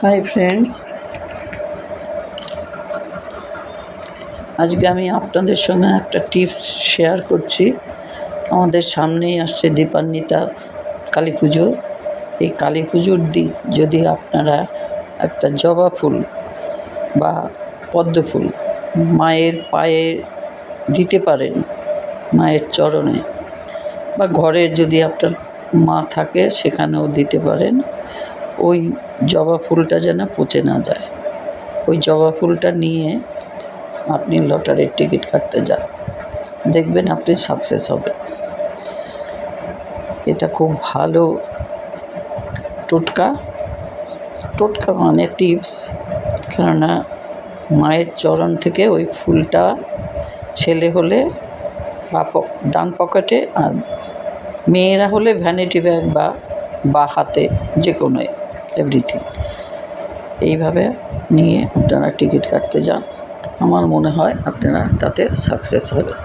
Hi friends, আজকে আমি আপনাদের সঙ্গে একটা টিপস শেয়ার করছি। আমাদের সামনেই আসছে দীপান্বিতা কালী পুজো। এই কালী পুজোর দিন যদি আপনারা একটা জবা ফুল বা পদ্ম ফুল মায়ের পায়ে দিতে পারেন, মায়ের চরণে, বা ঘরে যদি আপনার মা থাকে সেখানেও দিতে পারেন, ওই জবা ফুলটা যেন পচে না যায়। ওই জবা ফুলটা নিয়ে আপনি লটারির টিকিট কাটতে যান, দেখবেন আপনি সাকসেস হবেন। এটা খুব ভালো টোটকা মানে টিপস। কেননা মায়ের চরণ থেকে ওই ফুলটা ছেলে হলে ডান পকেটে, আর মেয়েরা হলে ভ্যানিটি ব্যাগ বা হাতে, যে কোনো এভরিথিং। এইভাবে নিয়ে আপনারা টিকিট কাটতে যান, আমার মনে হয় আপনারা তাতে সাকসেস হবেন।